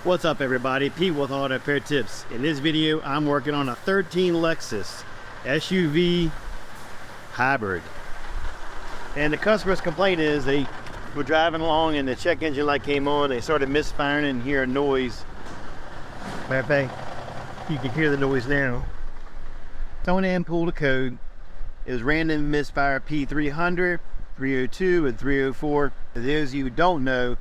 What's up everybody, Pete with Auto Repair Tips. In this video, I'm working on a 13 Lexus SUV hybrid. And the customer's complaint is they were driving along and the check engine light came on, they started misfiring and hear a noise. Matter of fact, you can hear the noise now. So I went in and pulled the code. It was random misfire P300, 302, and 304. For those of you who don't know,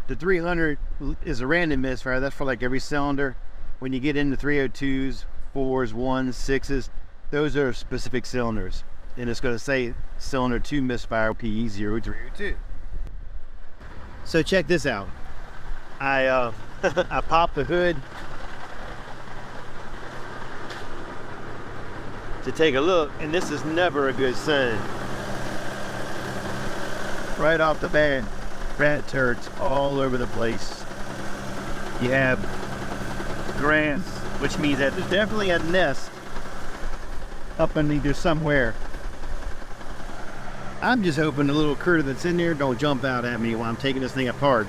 the 300 is a random misfire. That's for like every cylinder. When you get into 302s, 4s, 1s, 6s, those are specific cylinders. And it's going to say cylinder 2 misfire P0302. So check this out. I I popped the hood to take a look, and this is never a good sign. Right off the bat, rat turds all over the place. You have grass, which means that there's definitely a nest up in there somewhere. I'm just hoping the little critter that's in there don't jump out at me while I'm taking this thing apart.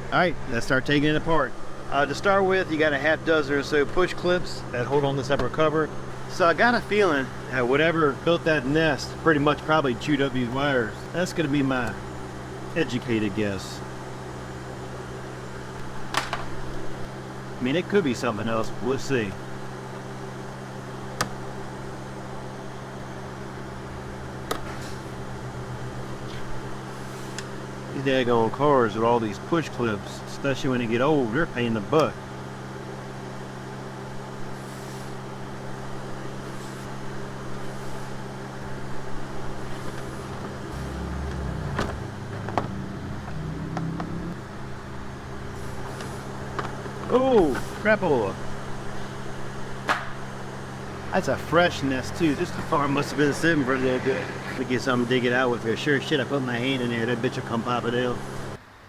Alright, let's start taking it apart. To start with, you got a half dozen or so push clips that hold on this upper cover. So I got a feeling that whatever built that nest pretty much probably chewed up these wires. That's going to be my educated guess. I mean, it could be something else, but we'll see. These daggone cars with all these push clips, especially when they get old, they're a pain in the butt. Oh, crapola. That's a fresh nest too. This car must have been sitting for a little bit. To get something to dig it out with. For sure shit, I put my hand in there, that bitch will come popping out.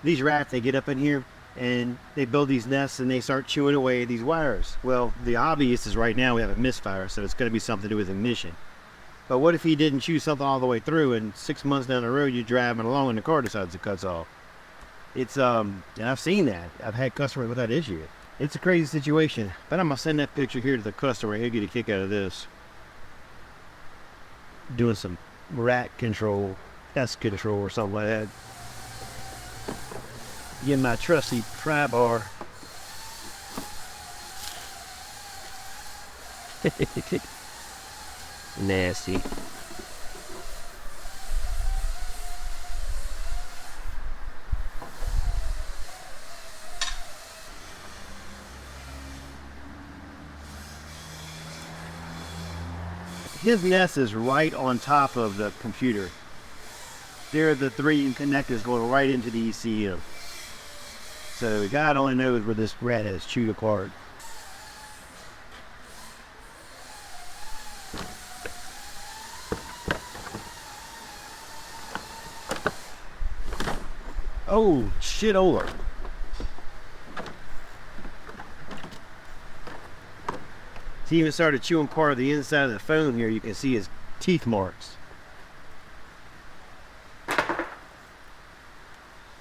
These rats, they get up in here and they build these nests and they start chewing away at these wires. Well, the obvious is right now we have a misfire, so it's going to be something to do with ignition. But what if he didn't chew something all the way through and 6 months down the road you're driving along and the car decides to cut off? It's and I've seen that. I've had customers with that issue. It's a crazy situation, but I'm gonna send that picture here to the customer. He'll get a kick out of this. Doing some rat control, pest control or something like that. Get my trusty pry bar. Nasty. His nest is right on top of the computer. There are the 3 connectors going right into the ECU. So God only knows where this rat has chewed apart. Oh, shit-ola. He even started chewing part of the inside of the phone here. You can see his teeth marks.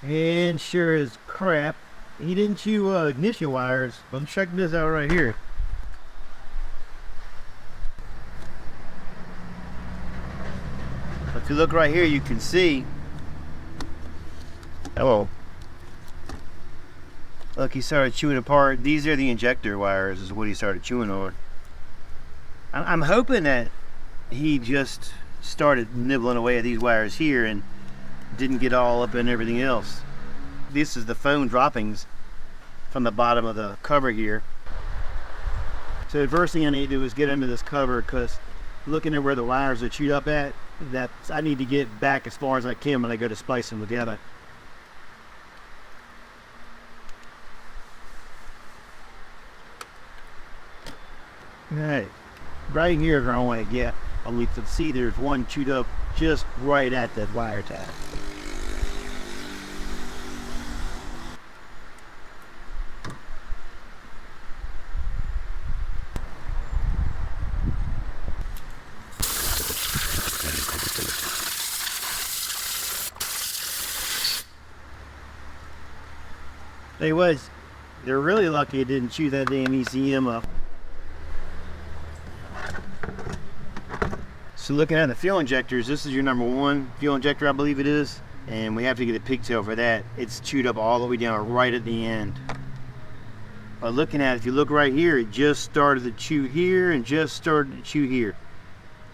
And sure as crap, he didn't chew ignition wires. But check this out right here. If you look right here, you can see. Hello. Look, he started chewing apart. These are the injector wires, is what he started chewing on. I'm hoping that he just started nibbling away at these wires here and didn't get all up in everything else. This is the foam droppings from the bottom of the cover here. So the first thing I need to do is get under this cover, because looking at where the wires are chewed up at, I need to get back as far as I can when I go to splice them together. Alright. Right here is where I want to get. You can see there's one chewed up just right at that wire tab. They're really lucky it didn't chew that damn ECM up. So looking at the fuel injectors, this is your number one fuel injector, I believe it is. And we have to get a pigtail for that. It's chewed up all the way down right at the end. But looking at it, if you look right here, it just started to chew here and just started to chew here.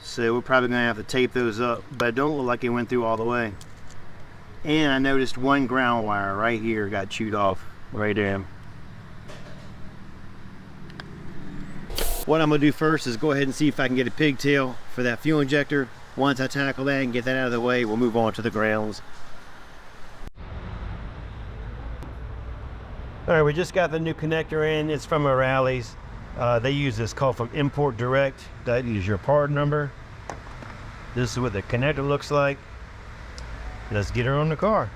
So we're probably gonna have to tape those up, but it don't look like it went through all the way. And I noticed one ground wire right here got chewed off right there. What I'm gonna do first is go ahead and see if I can get a pigtail for that fuel injector. Once I tackle that and get that out of the way, we'll move on to the grounds. All right, we just got the new connector in. It's from O'Reilly's. They use this called from Import Direct. That is your part number. This is what the connector looks like. Let's get her on the car.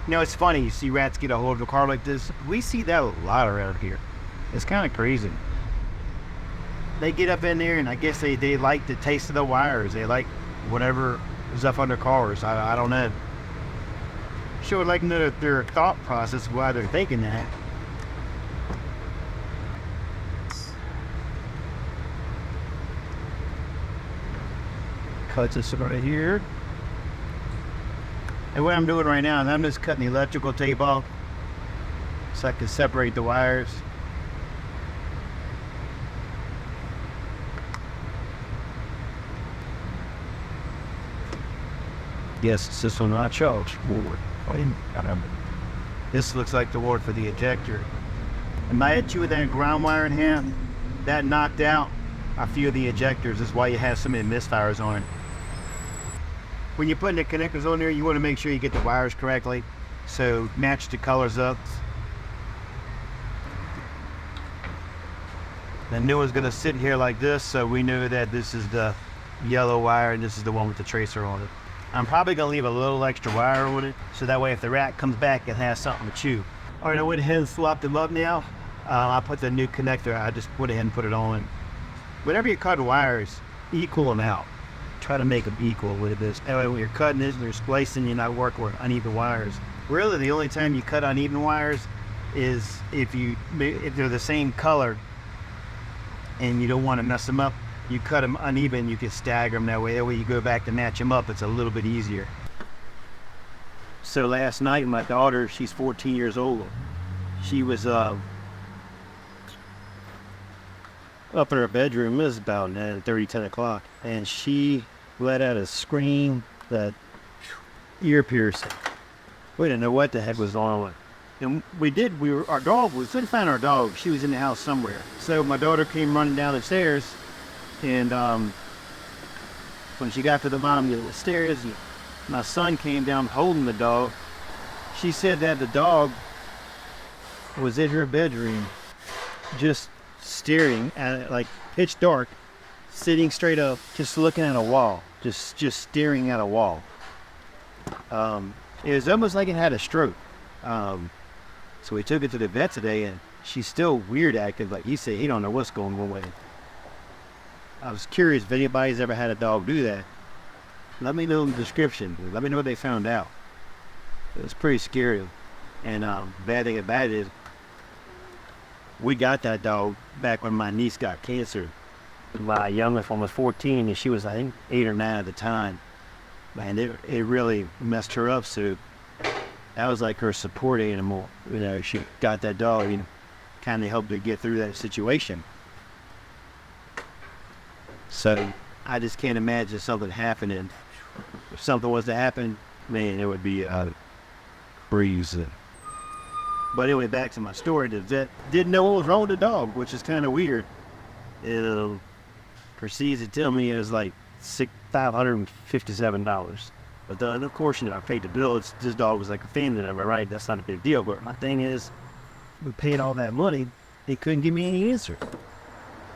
You know, it's funny, you see rats get a hold of a car like this. We see that a lot around here. It's kind of crazy. They get up in there and I guess they like the taste of the wires. They like whatever is up on their cars. I don't know. Sure would like to know their thought process, why they're thinking that. Cut this right here. And what I'm doing right now is I'm just cutting the electrical tape off so I can separate the wires. Yes, this will not charge. This looks like the ward for the ejector. And I hit you with that ground wire in hand, that knocked out a few of the ejectors. That's why you have so many misfires on it. When you're putting the connectors on there, you want to make sure you get the wires correctly. So match the colors up. The new one's gonna sit here like this, so we know that this is the yellow wire and this is the one with the tracer on it. I'm probably gonna leave a little extra wire on it, so that way if the rat comes back, it has something to chew. All right, I went ahead and swapped them up now. I put the new connector, I just went ahead and put it on. Whenever you cut wires, equal them out. Try to make them equal with this. That way when you're cutting this and you're splicing, you're not working with uneven wires. Really, the only time you cut uneven wires is if they're the same color and you don't want to mess them up, you cut them uneven, you can stagger them that way. That way you go back to match them up, it's a little bit easier. So last night, my daughter, she's 14 years old. She was up in her bedroom. It was about 9:30, 10 o'clock, and she let out a scream that ear piercing. We didn't know what the heck was going on. And we couldn't find our dog. She was in the house somewhere. So my daughter came running down the stairs, and when she got to the bottom of the stairs, my son came down holding the dog. She said that the dog was in her bedroom, just staring at it, like pitch dark, sitting straight up, just looking at a wall, just staring at a wall. It was almost like it had a stroke. So we took it to the vet today, and she's still weird active. Like he said, he don't know what's going on with it. I was curious if anybody's ever had a dog do that. Let me know in the description. Let me know what they found out. It was pretty scary. And bad thing about it is, we got that dog back when my niece got cancer. My youngest one was 14, and she was, I think, 8 or 9 at the time. Man, it really messed her up. So that was like her support animal. You know, she got that dog and kind of helped her get through that situation. So I just can't imagine something happening. If something was to happen, man, it would be a breeze. But anyway, back to my story. The vet didn't know what was wrong with the dog, which is kind of weird. It proceeds to tell me it was like $557. But then, of course, I paid the bill. This dog was like a family member, right? That's not a big deal. But my thing is, we paid all that money, they couldn't give me any answer.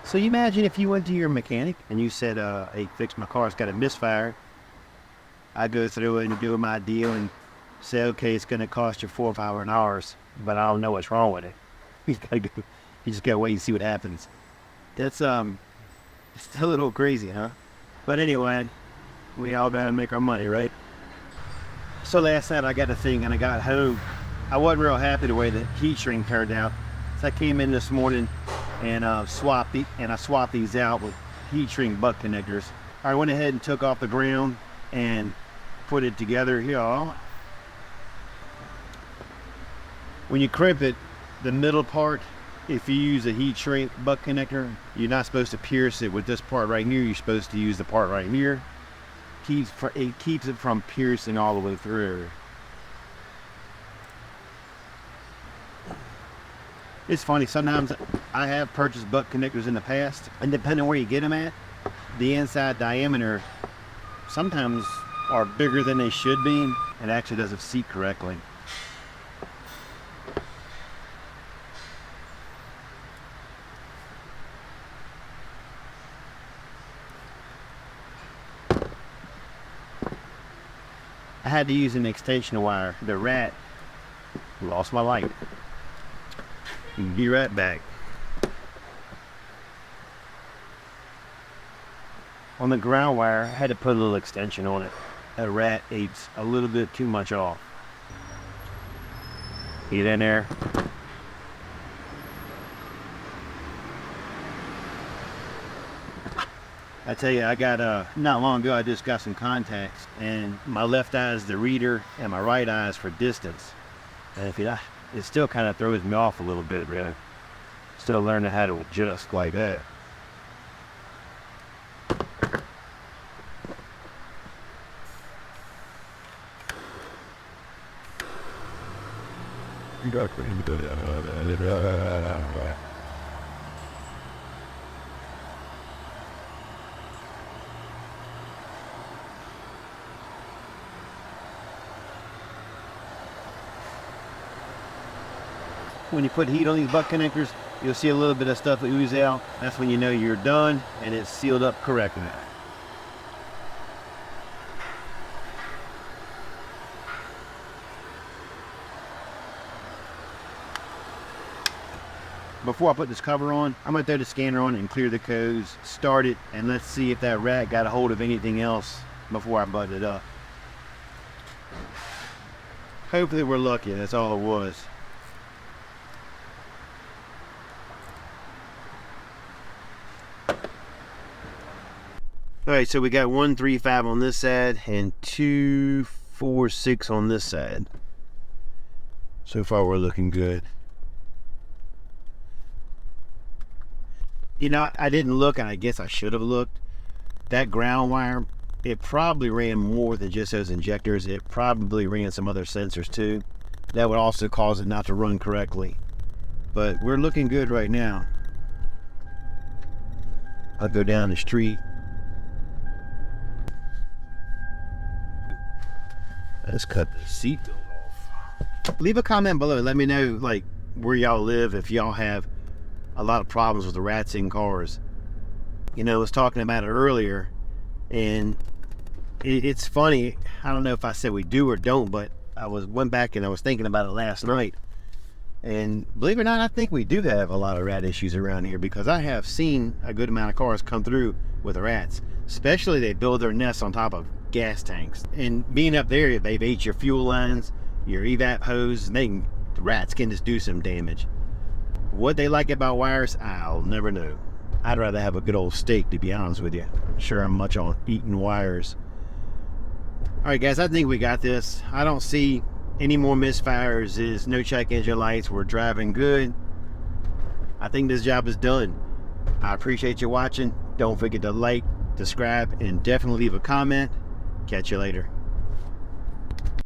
So you imagine if you went to your mechanic and you said, hey, fix my car, it's got a misfire. I go through it and do my deal and say, okay, it's going to cost you $4 or $500, but I don't know what's wrong with it. You just got to wait and see what happens. That's it's a little crazy, huh? But anyway, We all gotta make our money, right? So last night I got a thing and I got home. I wasn't real happy the way the heat shrink turned out. So I came in this morning and swapped these out with heat shrink butt connectors. I went ahead and took off the ground and put it together here. When you crimp it, the middle part, if you use a heat shrink butt connector, you're not supposed to pierce it with this part right here. You're supposed to use the part right here. It keeps it from piercing all the way through. It's funny, sometimes I have purchased butt connectors in the past, and depending on where you get them at, the inside diameter sometimes are bigger than they should be, and actually doesn't seat correctly. I had to use an extension wire. The rat lost my light. Be right back. On the ground wire, I had to put a little extension on it. That rat ate a little bit too much off. Get in there. I tell you, I got not long ago I just got some contacts, and my left eye is the reader and my right eye is for distance. And if it still kind of throws me off a little bit, really. Still learning how to adjust like that. When you put heat on these butt connectors, you'll see a little bit of stuff ooze out. That's when you know you're done and it's sealed up correctly. Before I put this cover on, I'm gonna throw the scanner on and clear the codes, start it, and let's see if that rat got a hold of anything else before I butt it up. Hopefully we're lucky, that's all it was. Alright, so we got 135 on this side and 246 on this side. So far we're looking good. You know, I didn't look, and I guess I should have looked. That ground wire, it probably ran more than just those injectors. It probably ran some other sensors too. That would also cause it not to run correctly. But we're looking good right now. I'll go down the street. Let's cut the seatbelt off. Leave a comment below. Let me know, like, where y'all live, if y'all have a lot of problems with the rats in cars. You know, I was talking about it earlier, and it's funny. I don't know if I said we do or don't, but went back and I was thinking about it last night. And believe it or not, I think we do have a lot of rat issues around here, because I have seen a good amount of cars come through with rats. Especially they build their nests on top of gas tanks. And being up there, they've ate your fuel lines, your evap hose, and the rats can just do some damage. What they like about wires, I'll never know. I'd rather have a good old steak, to be honest with you. Sure, I'm much on eating wires. Alright guys, I think we got this. I don't see any more misfires. There's no check engine lights. We're driving good. I think this job is done. I appreciate you watching. Don't forget to like, subscribe, and definitely leave a comment. Catch you later.